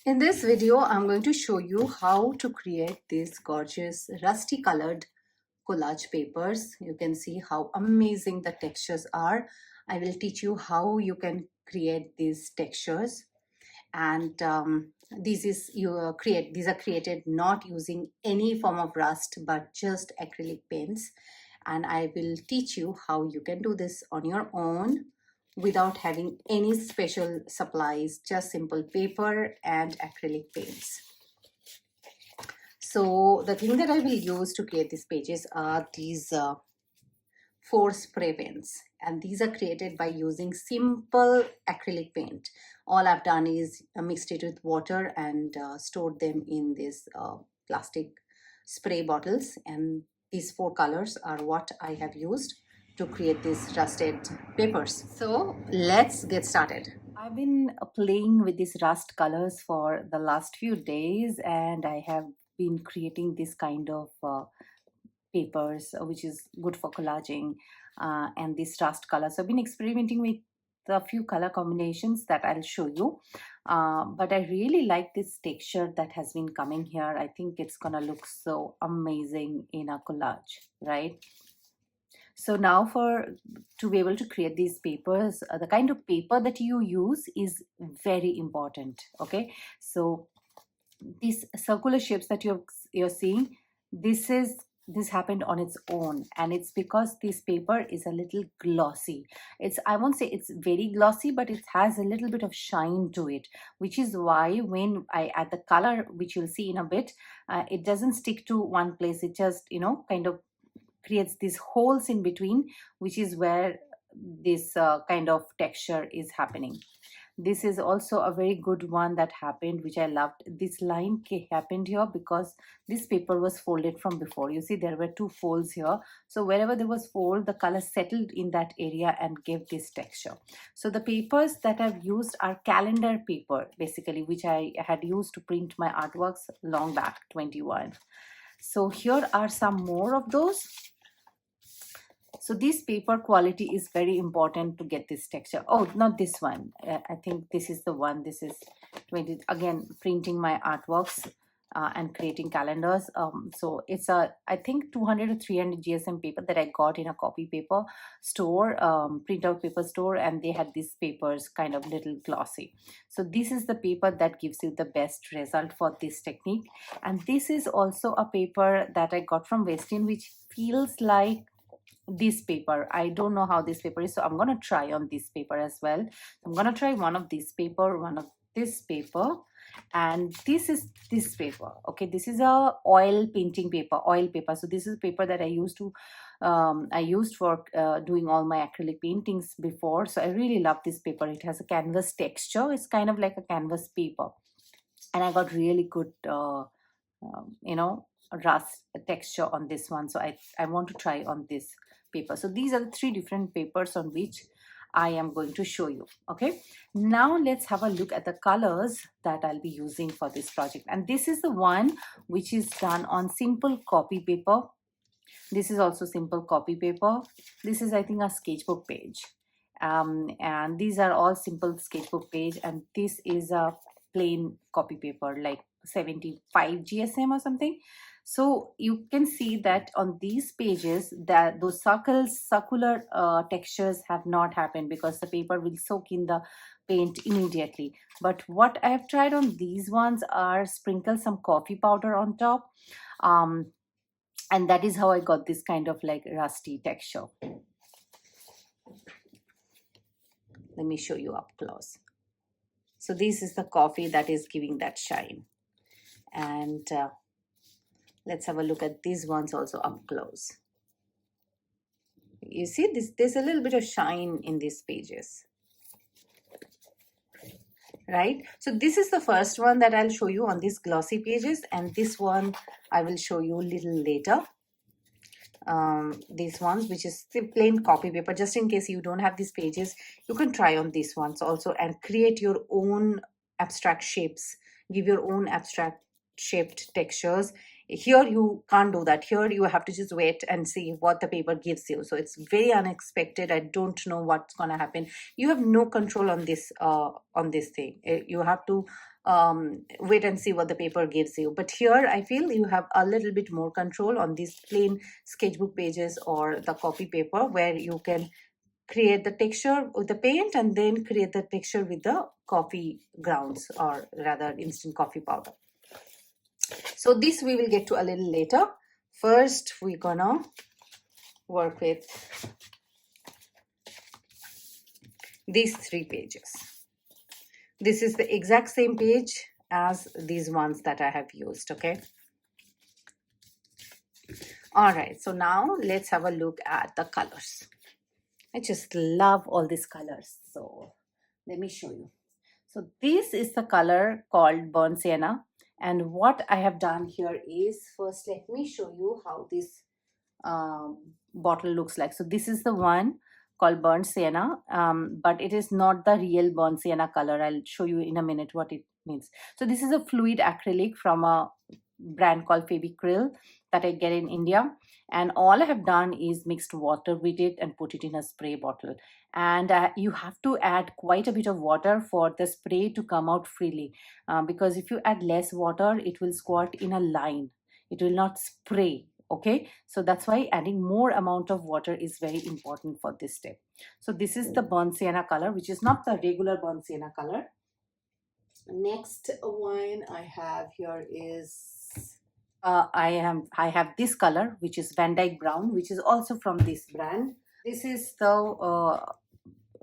In this video, I'm going to show you how to create these gorgeous rusty colored collage papers. You can see how amazing the textures are. I will teach you how you can create these textures, and these are created not using any form of rust but just acrylic paints, and I will teach you how you can do this on your own without having any special supplies, just simple paper and acrylic paints. So the thing that I will use to create these pages are these 4 spray paints, and these are created by using simple acrylic paint. All I've done is mixed it with water and stored them in these plastic spray bottles, and these 4 colors are what I have used to create these rusted papers. So let's get started. I've been playing with these rust colors for the last few days, and I have been creating this kind of papers, which is good for collaging, and these rust colors. So I've been experimenting with a few color combinations that I'll show you, but I really like this texture that has been coming here. I think it's gonna look so amazing in a collage, right? So now to be able to create these papers, the kind of paper that you use is very important. Okay, so these circular shapes that you're seeing, this happened on its own, and it's because this paper is a little glossy. I won't say it's very glossy, but it has a little bit of shine to it, which is why when I add the color, which you'll see in a bit, it doesn't stick to one place. It just kind of creates these holes in between, which is where this kind of texture is happening. This is also a very good one that happened, which I loved. This line happened here because this paper was folded from before. You see there were 2 folds here, so wherever there was fold, the color settled in that area and gave this texture. So the papers that I've used are calendar paper basically, which I had used to print my artworks long back, 21. So here are some more of those. So this paper quality is very important to get this texture. Oh, not this one. I think this is the one. This is 20. Again, printing my artworks and creating calendars. So it's I think 200 to 300 GSM paper that I got in a copy paper store, printout paper store, and they had these papers kind of little glossy. So this is the paper that gives you the best result for this technique. And this is also a paper that I got from Westin, which feels like this paper. I don't know how this paper is, so I'm gonna try on this paper as well. I'm gonna try one of this paper, one of this paper, and this is this paper. Okay, this is a oil painting paper, oil paper. So this is paper that I used for doing all my acrylic paintings before. So I really love this paper. It has a canvas texture. It's kind of like a canvas paper, and I got really good rust texture on this one. So I want to try on this paper. So these are the 3 different papers on which I am going to show you. Okay, now let's have a look at the colors that I'll be using for this project. And this is the one which is done on simple copy paper. This is also simple copy paper. This is, I think, a sketchbook page, and these are all simple sketchbook page, and this is a plain copy paper, like 75 GSM or something. So you can see that on these pages that those circular textures have not happened because the paper will soak in the paint immediately. But what I have tried on these ones are sprinkle some coffee powder on top, and that is how I got this kind of like rusty texture. Let me show you up close. So this is the coffee that is giving that shine. And let's have a look at these ones also up close. You see this, there's a little bit of shine in these pages, right? So this is the first one that I'll show you on these glossy pages, and this one I will show you a little later. These ones, which is the plain copy paper. Just in case you don't have these pages, you can try on these ones also and create your own abstract shapes, give your own abstract shaped textures. Here you can't do that. Here you have to just wait and see what the paper gives you. So it's very unexpected. I don't know what's gonna happen. You have no control on this thing. You have to wait and see what the paper gives you. But here I feel you have a little bit more control on these plain sketchbook pages or the copy paper, where you can create the texture with the paint and then create the texture with the coffee grounds, or rather instant coffee powder. So this we will get to a little later. First we're gonna work with these 3 pages. This is the exact same page as these ones that I have used, okay? All right, so now let's have a look at the colors. I just love all these colors. So let me show you. So this is the color called Burnt Sienna. And what I have done here is, first let me show you how this bottle looks like. So this is the one called Burnt Sienna, but it is not the real Burnt Sienna color. I'll show you in a minute what it means. So this is a fluid acrylic from a brand called Acrylic that I get in India, and all I have done is mixed water with it and put it in a spray bottle. And you have to add quite a bit of water for the spray to come out freely, because if you add less water, it will squirt in a line, it will not spray. Okay, so that's why adding more amount of water is very important for this step. So this is the Burnt Sienna color, which is not the regular Burnt Sienna color. Next one I have here is I have this color, which is Dyke Brown, which is also from this brand. This is the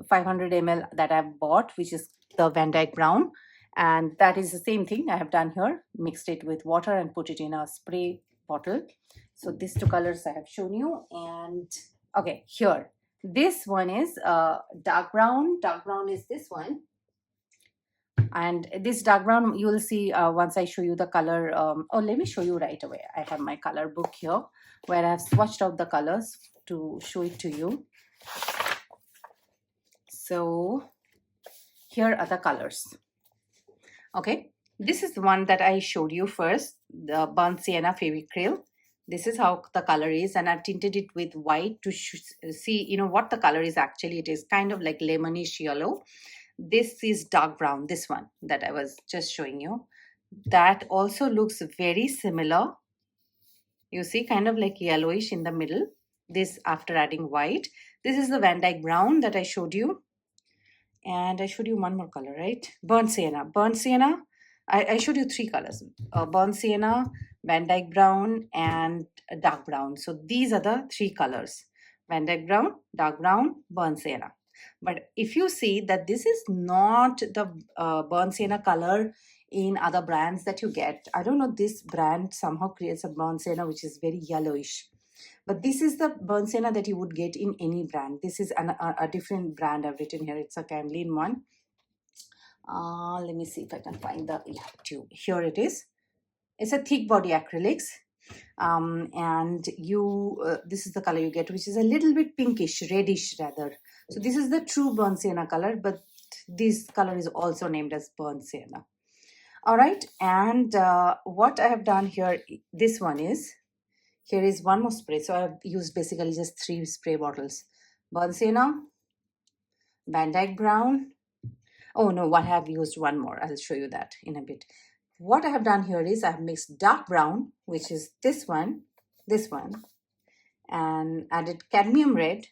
500 ml that I've bought, which is the Dyke Brown, and that is the same thing I have done here, mixed it with water and put it in a spray bottle. So these 2 colors I have shown you. And okay, here this one is dark brown. Dark brown is this one, and this dark brown you will see once I show you the color. Oh, let me show you right away. I have my color book here where I have swatched out the colors to show it to you. So here are the colors. Okay, this is the one that I showed you first, the Burnt Sienna Acrylic. This is how the color is, and I've tinted it with white to see, you know, what the color is actually. It is kind of like lemonish yellow. This is dark brown, this one that I was just showing you. That also looks very similar. You see, kind of like yellowish in the middle. This after adding white. This is the Dyke Brown that I showed you. And I showed you one more color, right? Burnt Sienna. Burnt Sienna, I showed you 3 colors. Burnt Sienna, Dyke Brown, and dark brown. So these are the 3 colors. Dyke Brown, dark brown, Burnt Sienna. But if you see that this is not the Burnt Sienna color in other brands that you get. I don't know, this brand somehow creates a Burnt Sienna which is very yellowish. But this is the Burnt Sienna that you would get in any brand. This is a different brand I've written here. It's a Camlin one. Let me see if I can find the tube. Here it is. It's a thick body acrylics. And this is the color you get, which is a little bit pinkish, reddish rather. So this is the true Burnt Sienna color, but this color is also named as Burnt Sienna. All right, and what I have done here, this one is, here is one more spray. So I have used basically just 3 spray bottles. Burnt Sienna, Dyke Brown. Oh no, what I have used one more. I'll show you that in a bit. What I have done here is I have mixed dark brown, which is this one, and added cadmium red.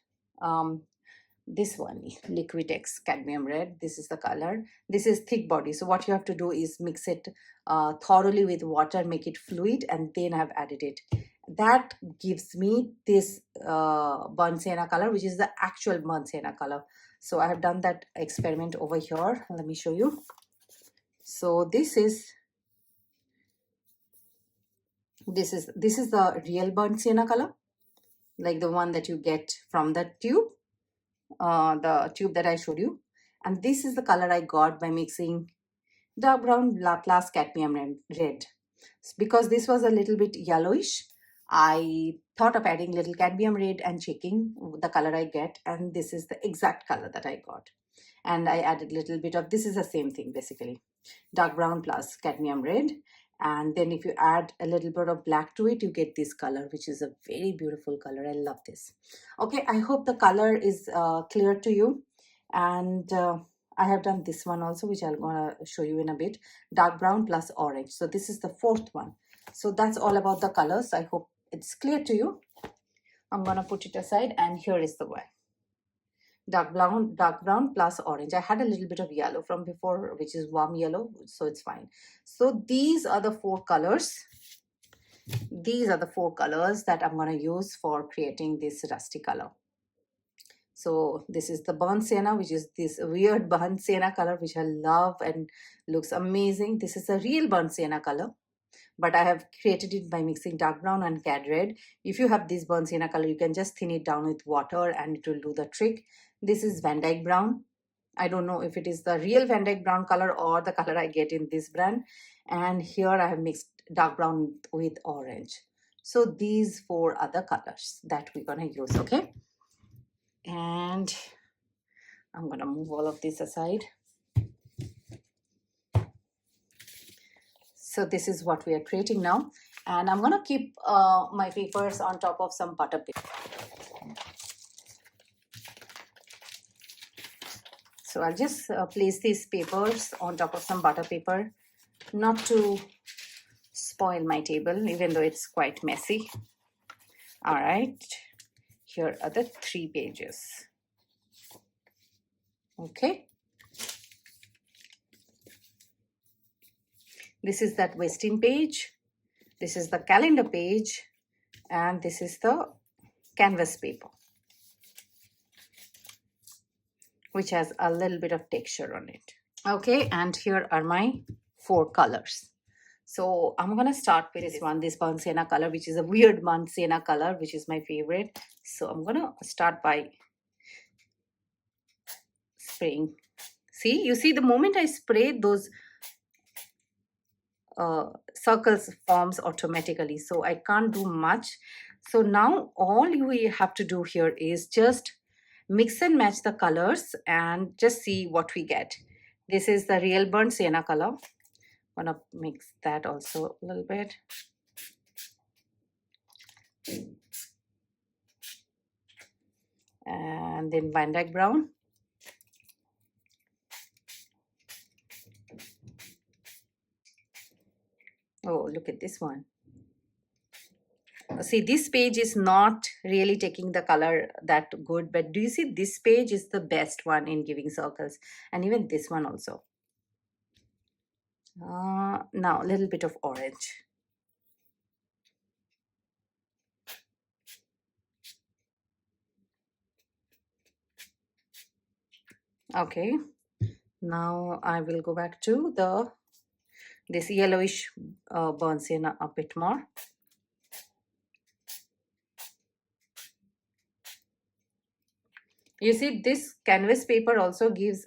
This one, Liquitex cadmium red. This is the color. This is thick body. So what you have to do is mix it thoroughly with water, make it fluid, and then I've added it. That gives me this Burnt Sienna color, which is the actual Burnt Sienna color. So I have done that experiment over here. Let me show you. So this is the real Burnt Sienna color, like the one that you get from the tube that I showed you. And this is the color I got by mixing dark brown plus cadmium red. Because this was a little bit yellowish, I thought of adding little cadmium red and checking the color I get, and this is the exact color that I got. And I added a little bit of, this is the same thing basically, dark brown plus cadmium red. And then if you add a little bit of black to it, you get this color, which is a very beautiful color. I love this. Okay, I hope the color is clear to you. And I have done this one also, which I'm gonna show you in a bit. Dark brown plus orange. So this is the fourth one. So that's all about the colors. I hope it's clear to you. I'm gonna put it aside, and here is the one. Dark brown plus orange. I had a little bit of yellow from before, which is warm yellow, so it's fine. So these are the four colors. These are the four colors that I'm going to use for creating this rusty color. So this is the burnt sienna, which is this weird burnt sienna color, which I love and looks amazing. This is a real burnt sienna color, but I have created it by mixing dark brown and cad red. If you have this burnt sienna color, you can just thin it down with water and it will do the trick. This is Van Dyke Brown. I don't know if it is the real Van Dyke Brown color or the color I get in this brand. And here I have mixed dark brown with orange. So these four other colors that we're going to use, okay? And I'm going to move all of this aside. So this is what we are creating now. And I'm going to keep my papers on top of some butter paper. So I'll just place these papers on top of some butter paper, not to spoil my table, even though it's quite messy. All right, here are the 3 pages. Okay. This is that Westin page. This is the calendar page. And this is the canvas paper, which has a little bit of texture on it. Okay, and here are my 4 colors. So I'm gonna start with this one, this burnt sienna color, which is a weird burnt sienna color, which is my favorite. So I'm gonna start by spraying. See, you see the moment I spray, those circles forms automatically, so I can't do much. So now all you have to do here is just mix and match the colors and just see what we get. This is the real burnt sienna color. I'm gonna mix that also a little bit. And then Van Dyke Brown. Oh, look at this one. See, this page is not really taking the color that good, but do you see this page is the best one in giving circles, and even this one also. Now a little bit of orange. Okay, now I will go back to this yellowish burnt sienna a bit more. You see, this canvas paper also gives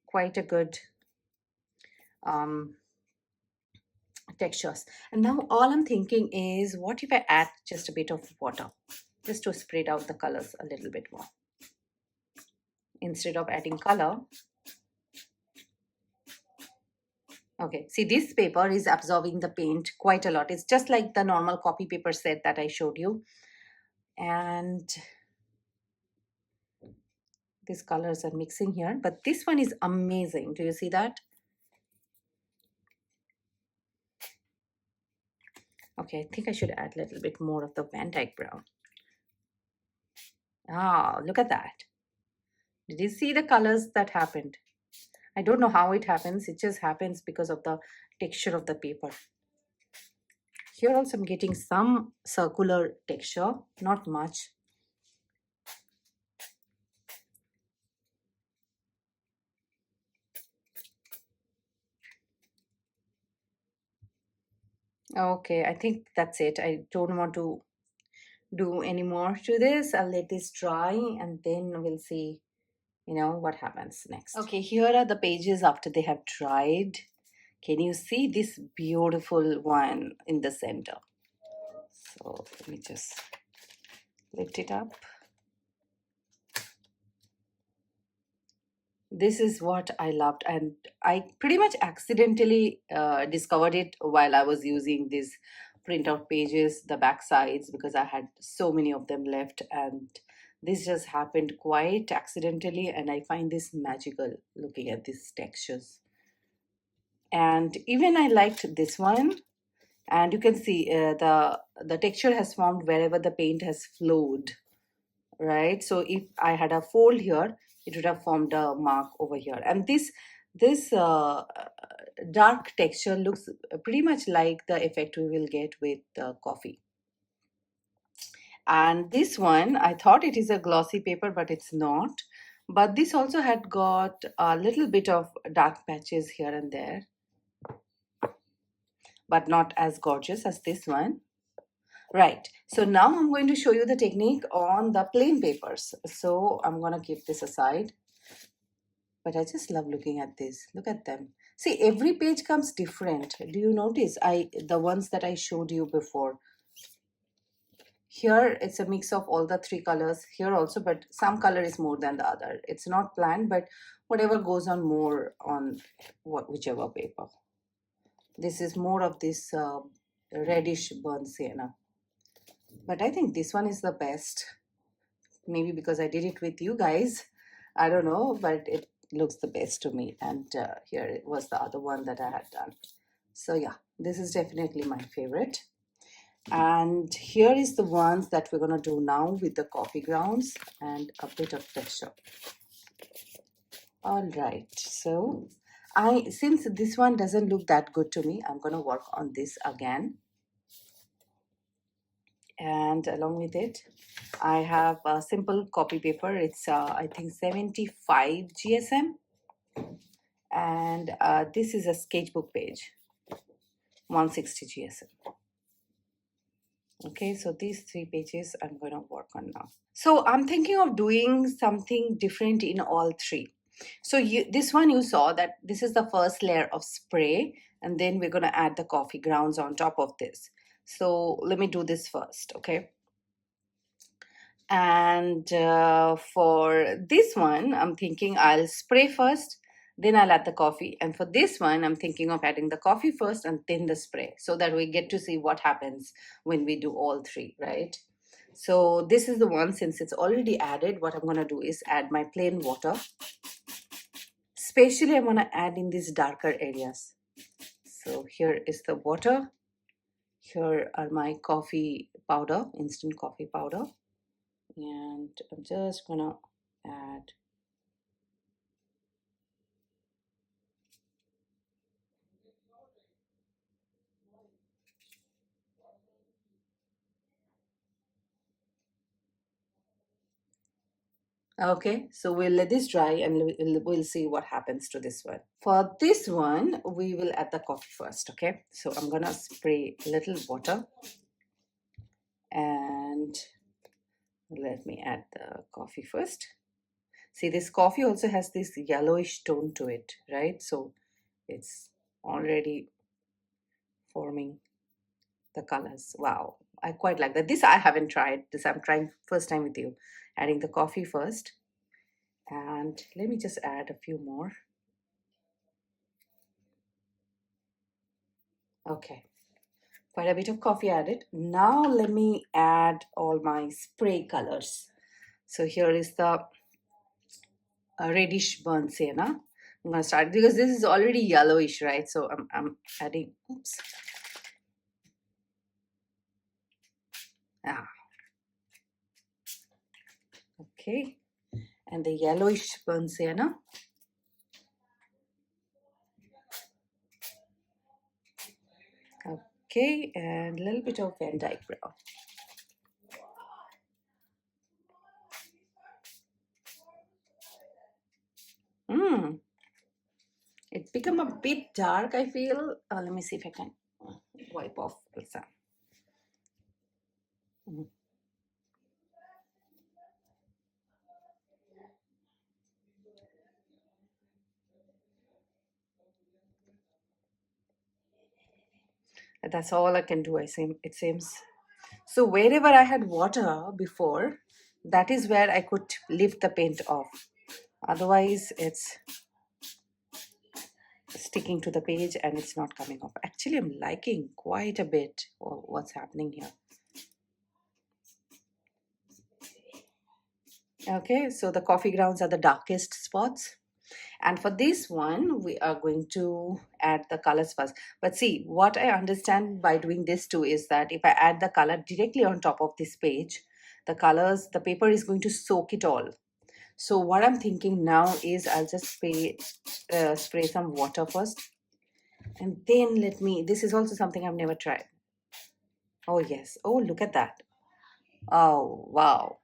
quite a good textures. And now all I'm thinking is, what if I add just a bit of water, just to spread out the colors a little bit more, instead of adding color. Okay, see, this paper is absorbing the paint quite a lot. It's just like the normal copy paper set that I showed you. And these colors are mixing here, but this one is amazing. Do you see that? Okay, I think I should add a little bit more of the Van Dyke Brown. Ah, look at that. Did you see the colors that happened? I don't know how it happens. It just happens because of the texture of the paper. Here also I'm getting some circular texture, not much. Okay, I think that's it. I don't want to do any more to this. I'll let this dry and then we'll see, what happens next. Okay, here are the pages after they have dried. Can you see this beautiful one in the center? So let me just lift it up. This is what I loved, and I pretty much accidentally discovered it while I was using these printout pages, the back sides, because I had so many of them left, and This just happened quite accidentally, and I find this magical looking at these textures. And even I liked this one, and you can see the texture has formed wherever the paint has flowed, right? So if I had a fold here, it would have formed a mark over here. And this dark texture looks pretty much like the effect we will get with coffee. And this one, I thought it is a glossy paper, but it's not. But this also had got a little bit of dark patches here and there, but not as gorgeous as this one. Right, so now I'm going to show you the technique on the plain papers. So I'm going to keep this aside. But I just love looking at this. Look at them. See, every page comes different. Do you notice? The ones that I showed you before. Here it's a mix of all the three colors. Here also, but some color is more than the other. It's not planned, but whatever goes on more on whichever paper. This is more of this reddish burnt sienna. But I think this one is the best. Maybe because I did it with you guys. I don't know, but it looks the best to me. And here it was the other one that I had done. So yeah, this is definitely my favorite. And here is the ones that we're going to do now with the coffee grounds and a bit of texture. All right, so since this one doesn't look that good to me, I'm going to work on this again. And along with it, I have a simple copy paper. It's I think 75 GSM, and this is a sketchbook page, 160 GSM. Okay, so these three pages I'm going to work on now. So I'm thinking of doing something different in all three. So this one you saw that this is the first layer of spray, and then we're going to add the coffee grounds on top of this. So let me do this first, okay? And for this one, I'm thinking I'll spray first, then I'll add the coffee. And for this one, I'm thinking of adding the coffee first and then the spray, so that we get to see what happens when we do all three, right? So this is the one, since it's already added, what I'm going to do is add my plain water. Especially I'm going to add in these darker areas. So here is the water. Here are my coffee powder, instant coffee powder. And I'm just going to add okay, so we'll let this dry and we'll see what happens to this one. For this one, we will add the coffee first, okay? So I'm gonna spray a little water and let me add the coffee first. See, this coffee also has this yellowish tone to it, right? So it's already forming the colors. Wow, I quite like that. This I haven't tried. This I'm trying first time with you. Adding the coffee first. And let me just add a few more. Okay, quite a bit of coffee added. Now let me add all my spray colors. So here is the reddish burnt sienna. I'm going to start because this is already yellowish, right? So I'm adding, oops. Ah. Okay, and the yellowish burnt sienna. Okay, and a little bit of Dyke Brown. It become a bit dark, I feel. Let me see if I can wipe off some. That's all I can do, it seems. So wherever I had water before, that is where I could lift the paint off. Otherwise, it's sticking to the page and it's not coming off. Actually, I'm liking quite a bit of what's happening here. Okay, so the coffee grounds are the darkest spots. And for this one, we are going to add the colors first. But see, what I understand by doing this too is that if I add the color directly on top of this page, the colors, the paper is going to soak it all. So what I'm thinking now is I'll just spray some water first. And then this is also something I've never tried. Oh yes, oh look at that. Oh wow.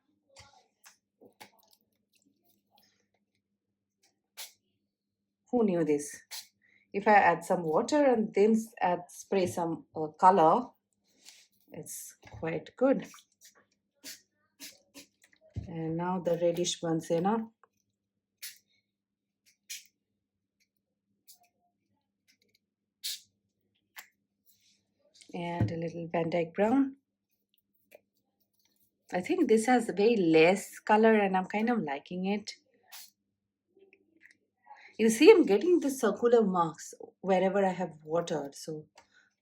Who knew this? If I add some water and then spray some color, it's quite good. And now the reddish one, Sienna. And a little Dyke Brown. I think this has very less color and I'm kind of liking it. You see, I'm getting the circular marks wherever I have water. So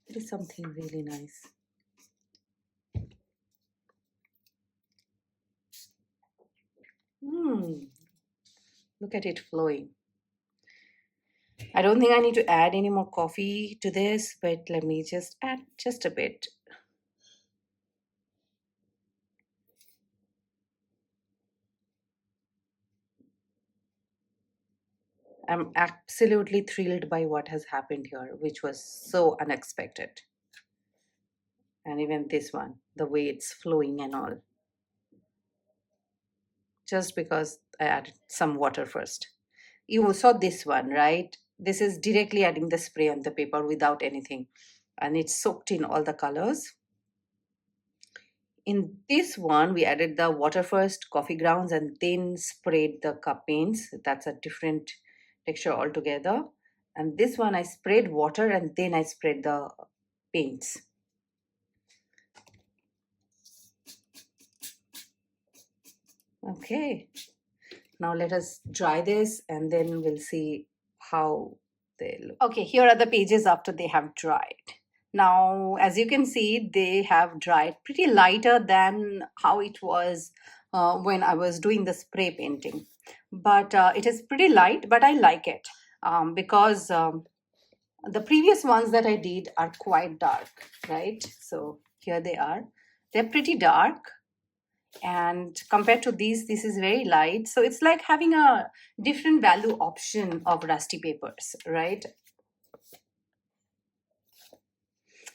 it is something really nice. Look at it flowing. I don't think I need to add any more coffee to this, but let me just add just a bit. I'm absolutely thrilled by what has happened here, which was so unexpected. And even this one, the way it's flowing and all. Just because I added some water first. You saw this one, right? This is directly adding the spray on the paper without anything. And it's soaked in all the colors. In this one, we added the water first, coffee grounds, and then sprayed the cup paints. That's a different texture altogether. And this one, I sprayed water and then I sprayed the paints. Okay, now let us dry this and then we'll see how they look. Okay, here are the pages after they have dried. Now, as you can see, they have dried pretty lighter than how it was when I was doing the spray painting. But it is pretty light, but I like it because the previous ones that I did are quite dark, right? So here they are. They're pretty dark. And compared to these, this is very light. So it's like having a different value option of rusty papers, right?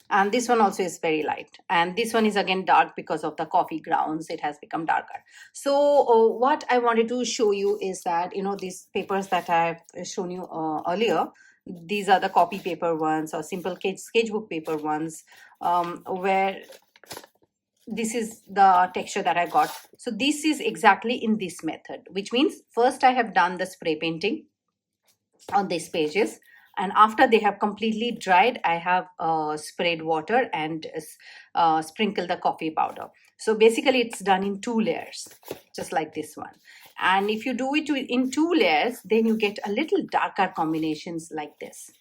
And this one also is very light, and this one is again dark because of the coffee grounds. It has become darker. So what I wanted to show you is that these papers that I've shown you earlier, these are the copy paper ones or simple sketchbook paper ones, where this is the texture that I got. So this is exactly in this method, which means first I have done the spray painting on these pages, and after they have completely dried, I have sprayed water and sprinkled the coffee powder. So basically it's done in 2 layers, just like this one. And if you do it in 2 layers, then you get a little darker combinations like this.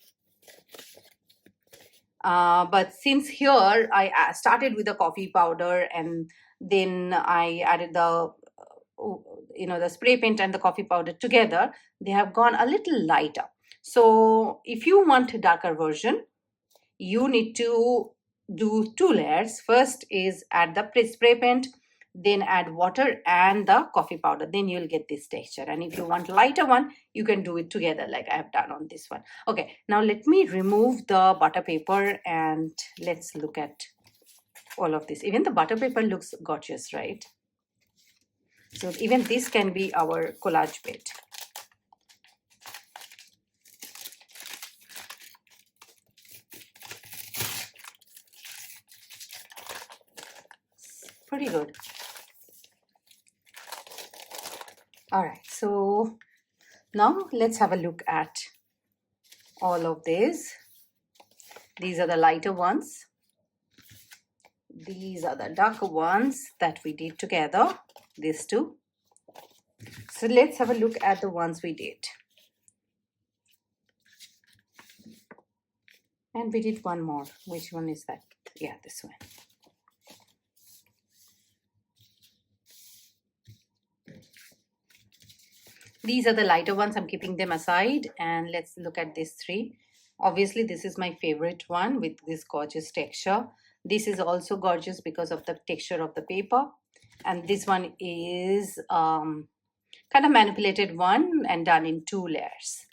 But since here I started with the coffee powder and then I added the the spray paint and the coffee powder together, they have gone a little lighter. So if you want a darker version, you need to do 2 layers. First is add the spray paint, then add water and the coffee powder, then you'll get this texture. And if you want lighter one, you can do it together like I have done on this one. Okay, now let me remove the butter paper and let's look at all of this. Even the butter paper looks gorgeous, right? So even this can be our collage bit. Pretty good. All right, so now let's have a look at all of these. These are the lighter ones. These are the darker ones that we did together, these two. So let's have a look at the ones we did. And we did one more. Which one is that? Yeah, this one. These are the lighter ones. I'm keeping them aside, and let's look at these three. Obviously, this is my favorite one with this gorgeous texture. This is also gorgeous because of the texture of the paper. And this one is kind of manipulated one and done in 2 layers.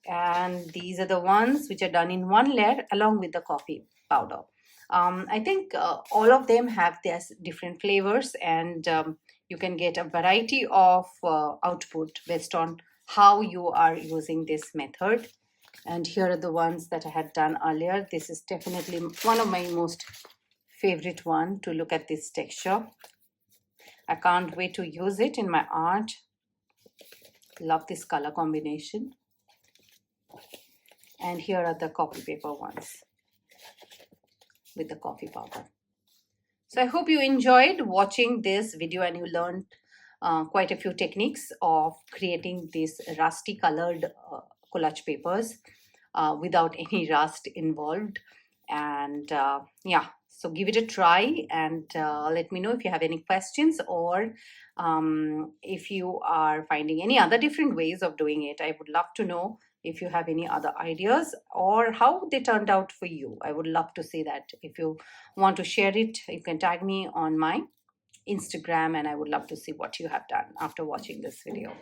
And these are the ones which are done in 1 layer along with the coffee powder. I think all of them have their different flavors, and you can get a variety of output based on how you are using this method. And here are the ones that I had done earlier. This is definitely one of my most favorite one to look at this texture. I can't wait to use it in my art. Love this color combination. And here are the copy paper ones with the coffee powder. So I hope you enjoyed watching this video and you learned quite a few techniques of creating these rusty colored collage papers without any rust involved. And yeah, so give it a try, and let me know if you have any questions, or if you are finding any other different ways of doing it. I would love to know if you have any other ideas or how they turned out for you. I would love to see that. If you want to share it, you can tag me on my Instagram, and I would love to see what you have done after watching this video.